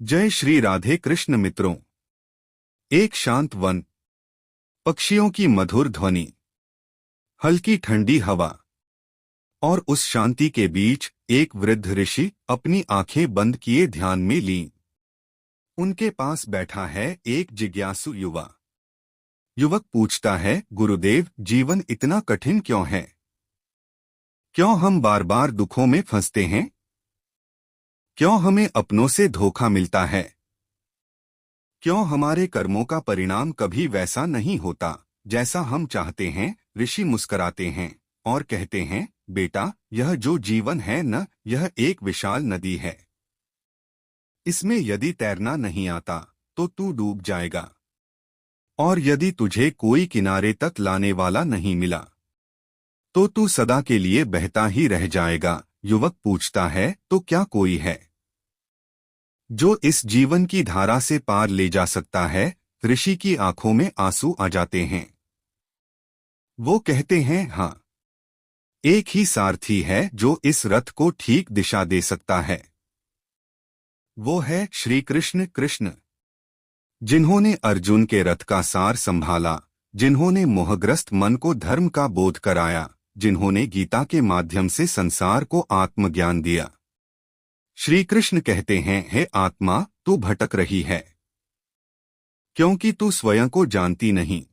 जय श्री राधे कृष्ण मित्रों। एक शांत वन, पक्षियों की मधुर ध्वनि, हल्की ठंडी हवा और उस शांति के बीच एक वृद्ध ऋषि अपनी आंखें बंद किए ध्यान में लीन। उनके पास बैठा है एक जिज्ञासु युवक पूछता है, गुरुदेव, जीवन इतना कठिन क्यों है? क्यों हम बार बार दुखों में फंसते हैं? क्यों हमें अपनों से धोखा मिलता है? क्यों हमारे कर्मों का परिणाम कभी वैसा नहीं होता जैसा हम चाहते हैं? ऋषि मुस्कुराते हैं और कहते हैं, बेटा, यह जो जीवन है न, यह एक विशाल नदी है। इसमें यदि तैरना नहीं आता तो तू डूब जाएगा, और यदि तुझे कोई किनारे तक लाने वाला नहीं मिला तो तू सदा के लिए बहता ही रह जाएगा। युवक पूछता है, तो क्या कोई है जो इस जीवन की धारा से पार ले जा सकता है? ऋषि की आंखों में आंसू आ जाते हैं। वो कहते हैं, हाँ, एक ही सारथी है जो इस रथ को ठीक दिशा दे सकता है। वो है श्री कृष्ण। कृष्ण, जिन्होंने अर्जुन के रथ का सार संभाला, जिन्होंने मोहग्रस्त मन को धर्म का बोध कराया, जिन्होंने गीता के माध्यम से संसार को आत्मज्ञान दिया। श्री कृष्ण कहते हैं, हे आत्मा, तू भटक रही है क्योंकि तू स्वयं को जानती नहीं।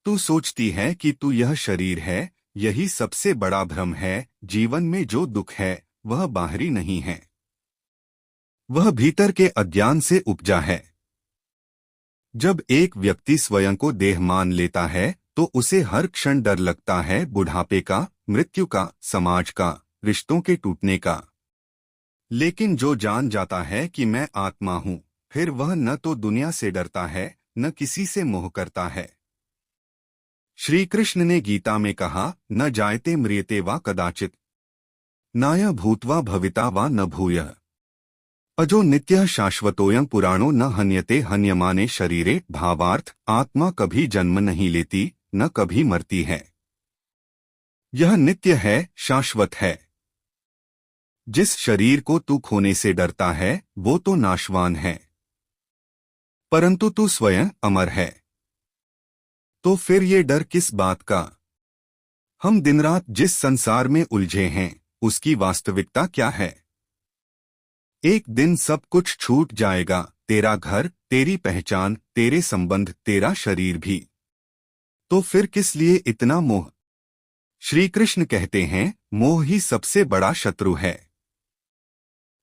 तू सोचती है कि तू यह शरीर है। यही सबसे बड़ा भ्रम है। जीवन में जो दुख है वह बाहरी नहीं है, वह भीतर के अज्ञान से उपजा है। जब एक व्यक्ति स्वयं को देह मान लेता है तो उसे हर क्षण डर लगता है, बुढ़ापे का, मृत्यु का, समाज का, रिश्तों के टूटने का। लेकिन जो जान जाता है कि मैं आत्मा हूं, फिर वह न तो दुनिया से डरता है न किसी से मोह करता है। श्री कृष्ण ने गीता में कहा, न जायते म्रियते वा कदाचित, नाय भूत्वा भविता वा न भूयः, अजो नित्यः शाश्वतोऽयं पुराणो न हन्यते हन्यमाने शरीरे। भावार्थ, आत्मा कभी जन्म नहीं लेती, न कभी मरती है। यह नित्य है, शाश्वत है। जिस शरीर को तू खोने से डरता है वो तो नाशवान है, परंतु तू स्वयं अमर है। तो फिर ये डर किस बात का? हम दिन रात जिस संसार में उलझे हैं उसकी वास्तविकता क्या है? एक दिन सब कुछ छूट जाएगा, तेरा घर, तेरी पहचान, तेरे संबंध, तेरा शरीर भी। तो फिर किस लिए इतना मोह? श्री कृष्ण कहते हैं, मोह ही सबसे बड़ा शत्रु है,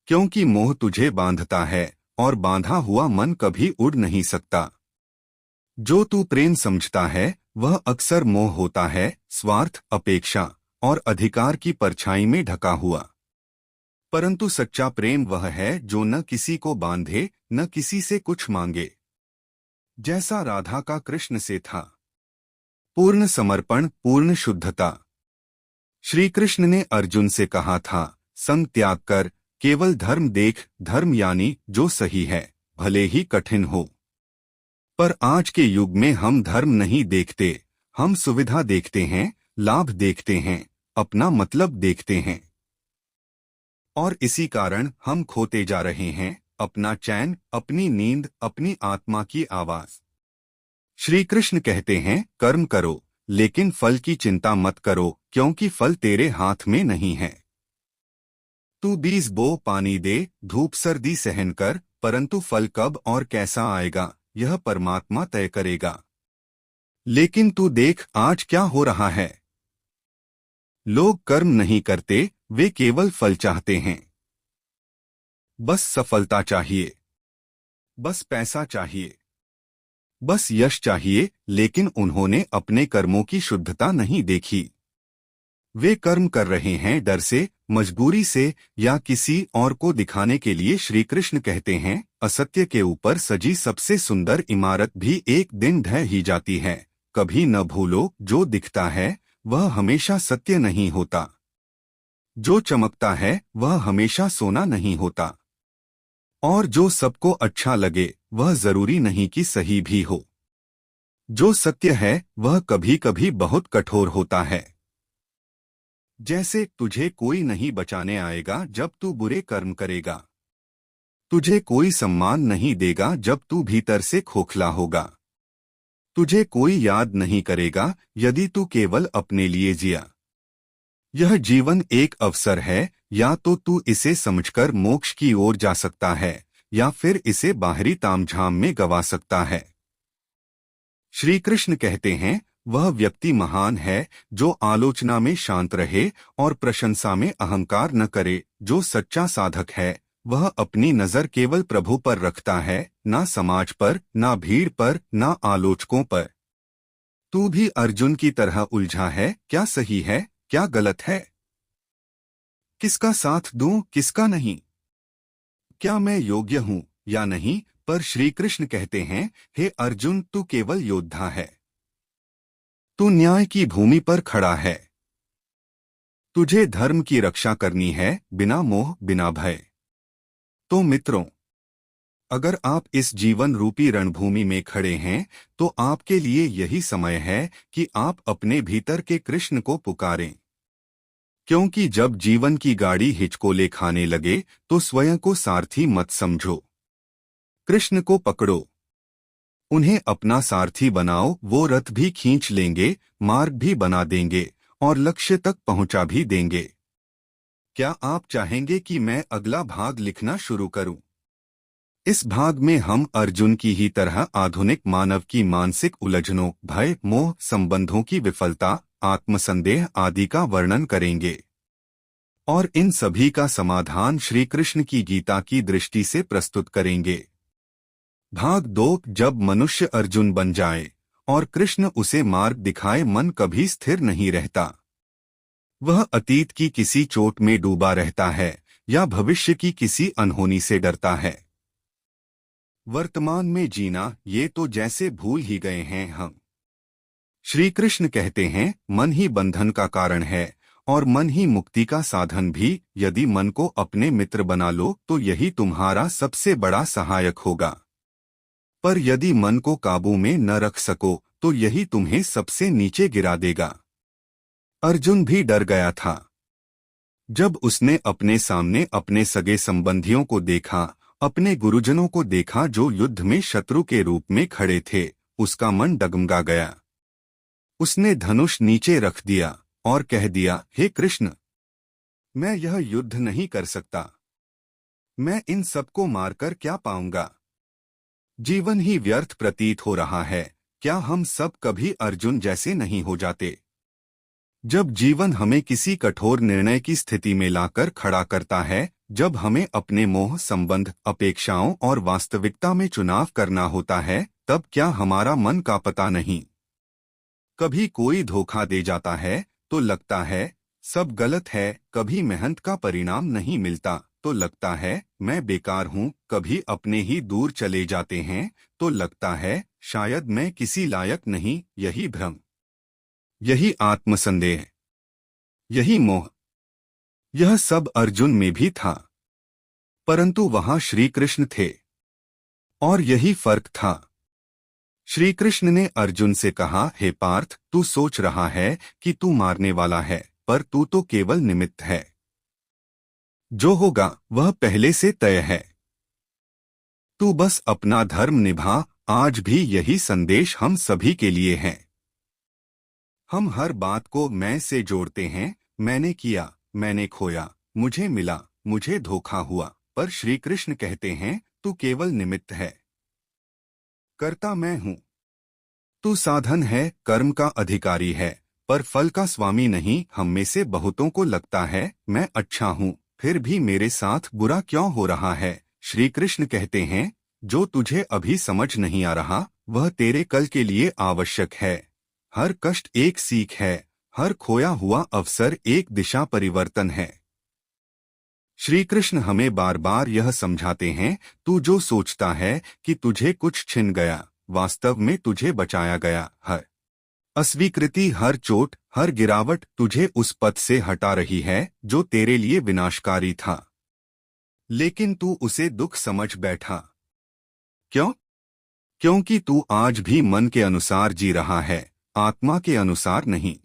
क्योंकि मोह तुझे बांधता है और बांधा हुआ मन कभी उड़ नहीं सकता। जो तू प्रेम समझता है वह अक्सर मोह होता है, स्वार्थ, अपेक्षा और अधिकार की परछाई में ढका हुआ। परंतु सच्चा प्रेम वह है जो न किसी को बांधे, न किसी से कुछ मांगे। जैसा राधा का कृष्ण से था, पूर्ण समर्पण, पूर्ण शुद्धता। श्री कृष्ण ने अर्जुन से कहा था, संग त्याग कर, केवल धर्म देख। धर्म यानी जो सही है, भले ही कठिन हो। पर आज के युग में हम धर्म नहीं देखते, हम सुविधा देखते हैं, लाभ देखते हैं, अपना मतलब देखते हैं। और इसी कारण हम खोते जा रहे हैं अपना चैन, अपनी नींद, अपनी आत्मा की आवाज। श्री कृष्ण कहते हैं, कर्म करो लेकिन फल की चिंता मत करो, क्योंकि फल तेरे हाथ में नहीं है। तू बीज बो, पानी दे, धूप सर्दी सहन कर, परंतु फल कब और कैसा आएगा यह परमात्मा तय करेगा। लेकिन तू देख आज क्या हो रहा है। लोग कर्म नहीं करते, वे केवल फल चाहते हैं। बस सफलता चाहिए, बस पैसा चाहिए, बस यश चाहिए, लेकिन उन्होंने अपने कर्मों की शुद्धता नहीं देखी। वे कर्म कर रहे हैं डर से, मजबूरी से या किसी और को दिखाने के लिए। श्री कृष्ण कहते हैं, असत्य के ऊपर सजी सबसे सुंदर इमारत भी एक दिन ढह ही जाती है। कभी न भूलो, जो दिखता है वह हमेशा सत्य नहीं होता, जो चमकता है वह हमेशा सोना नहीं होता, और जो सबको अच्छा लगे वह जरूरी नहीं कि सही भी हो। जो सत्य है वह कभी कभी बहुत कठोर होता है। जैसे तुझे कोई नहीं बचाने आएगा जब तू बुरे कर्म करेगा। तुझे कोई सम्मान नहीं देगा जब तू भीतर से खोखला होगा। तुझे कोई याद नहीं करेगा यदि तू केवल अपने लिए जिया। यह जीवन एक अवसर है, या तो तू इसे समझकर मोक्ष की ओर जा सकता है या फिर इसे बाहरी तामझाम में गवा सकता है। श्री कृष्ण कहते हैं, वह व्यक्ति महान है जो आलोचना में शांत रहे और प्रशंसा में अहंकार न करे। जो सच्चा साधक है वह अपनी नजर केवल प्रभु पर रखता है, ना समाज पर, ना भीड़ पर, ना आलोचकों पर। तू भी अर्जुन की तरह उलझा है, क्या सही है क्या गलत है, किसका साथ दूं किसका नहीं, क्या मैं योग्य हूं या नहीं। पर श्री कृष्ण कहते हैं, हे अर्जुन, तू केवल योद्धा है। तू न्याय की भूमि पर खड़ा है। तुझे धर्म की रक्षा करनी है, बिना मोह बिना भय। तो मित्रों, अगर आप इस जीवन रूपी रणभूमि में खड़े हैं तो आपके लिए यही समय है कि आप अपने भीतर के कृष्ण को पुकारें। क्योंकि जब जीवन की गाड़ी हिचकोले खाने लगे तो स्वयं को सारथी मत समझो, कृष्ण को पकड़ो। उन्हें अपना सारथी बनाओ, वो रथ भी खींच लेंगे, मार्ग भी बना देंगे और लक्ष्य तक पहुंचा भी देंगे। क्या आप चाहेंगे कि मैं अगला भाग लिखना शुरू करूं? इस भाग में हम अर्जुन की ही तरह आधुनिक मानव की मानसिक उलझनों, भय, मोह, संबंधों की विफलता, आत्मसंदेह आदि का वर्णन करेंगे और इन सभी का समाधान श्री कृष्ण की गीता की दृष्टि से प्रस्तुत करेंगे। भाग 2, जब मनुष्य अर्जुन बन जाए और कृष्ण उसे मार्ग दिखाए, मन कभी स्थिर नहीं रहता। वह अतीत की किसी चोट में डूबा रहता है या भविष्य की किसी अनहोनी से डरता है। वर्तमान में जीना, ये तो जैसे भूल ही गए हैं हम। श्री कृष्ण कहते हैं, मन ही बंधन का कारण है और मन ही मुक्ति का साधन भी। यदि मन को अपने मित्र बना लो तो यही तुम्हारा सबसे बड़ा सहायक होगा, पर यदि मन को काबू में न रख सको तो यही तुम्हें सबसे नीचे गिरा देगा। अर्जुन भी डर गया था जब उसने अपने सामने अपने सगे संबंधियों को देखा, अपने गुरुजनों को देखा जो युद्ध में शत्रु के रूप में खड़े थे। उसका मन डगमगा गया। उसने धनुष नीचे रख दिया और कह दिया, हे कृष्ण, मैं यह युद्ध नहीं कर सकता। मैं इन सबको मारकर क्या पाऊंगा? जीवन ही व्यर्थ प्रतीत हो रहा है। क्या हम सब कभी अर्जुन जैसे नहीं हो जाते? जब जीवन हमें किसी कठोर निर्णय की स्थिति में लाकर खड़ा करता है, जब हमें अपने मोह, संबंध, अपेक्षाओं और वास्तविकता में चुनाव करना होता है, तब क्या हमारा मन का पता नहीं? कभी कोई धोखा दे जाता है तो लगता है सब गलत है, कभी मेहनत का परिणाम नहीं मिलता तो लगता है मैं बेकार हूँ, कभी अपने ही दूर चले जाते हैं तो लगता है शायद मैं किसी लायक नहीं। यही भ्रम, यही आत्मसंदेह, यही मोह, यह सब अर्जुन में भी था, परंतु वहां श्री कृष्ण थे और यही फर्क था। श्री कृष्ण ने अर्जुन से कहा, हे पार्थ, तू सोच रहा है कि तू मारने वाला है, पर तू तो केवल निमित्त है। जो होगा वह पहले से तय है। तू बस अपना धर्म निभा। आज भी यही संदेश हम सभी के लिए है। हम हर बात को मैं से जोड़ते हैं, मैंने किया, मैंने खोया, मुझे मिला, मुझे धोखा हुआ। पर श्री कृष्ण कहते हैं, तू केवल निमित्त है, कर्ता मैं हूं। तू साधन है, कर्म का अधिकारी है, पर फल का स्वामी नहीं। हम में से बहुतों को लगता है मैं अच्छा हूं, फिर भी मेरे साथ बुरा क्यों हो रहा है? श्री कृष्ण कहते हैं, जो तुझे अभी समझ नहीं आ रहा वह तेरे कल के लिए आवश्यक है। हर कष्ट एक सीख है, हर खोया हुआ अवसर एक दिशा परिवर्तन है। श्री कृष्ण हमें बार बार यह समझाते हैं, तू जो सोचता है कि तुझे कुछ छिन गया, वास्तव में तुझे बचाया गया। हर अस्वीकृति, हर चोट, हर गिरावट तुझे उस पथ से हटा रही है जो तेरे लिए विनाशकारी था, लेकिन तू उसे दुख समझ बैठा। क्यों? क्योंकि तू आज भी मन के अनुसार जी रहा है, आत्मा के अनुसार नहीं।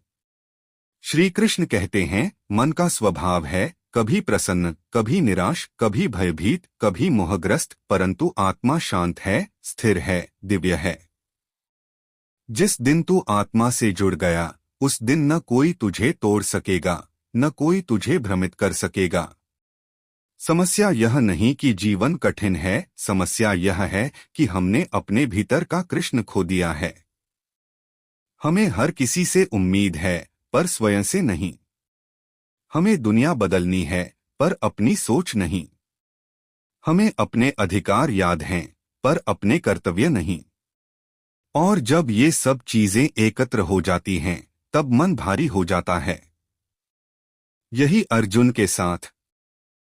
श्री कृष्ण कहते हैं, मन का स्वभाव है कभी प्रसन्न, कभी निराश, कभी भयभीत, कभी मोहग्रस्त, परंतु आत्मा शांत है, स्थिर है, दिव्य है। जिस दिन तू आत्मा से जुड़ गया, उस दिन न कोई तुझे तोड़ सकेगा, न कोई तुझे भ्रमित कर सकेगा। समस्या यह नहीं कि जीवन कठिन है, समस्या यह है कि हमने अपने भीतर का कृष्ण खो दिया है। हमें हर किसी से उम्मीद है, पर स्वयं से नहीं। हमें दुनिया बदलनी है, पर अपनी सोच नहीं। हमें अपने अधिकार याद हैं, पर अपने कर्तव्य नहीं। और जब ये सब चीजें एकत्र हो जाती हैं, तब मन भारी हो जाता है। यही अर्जुन के साथ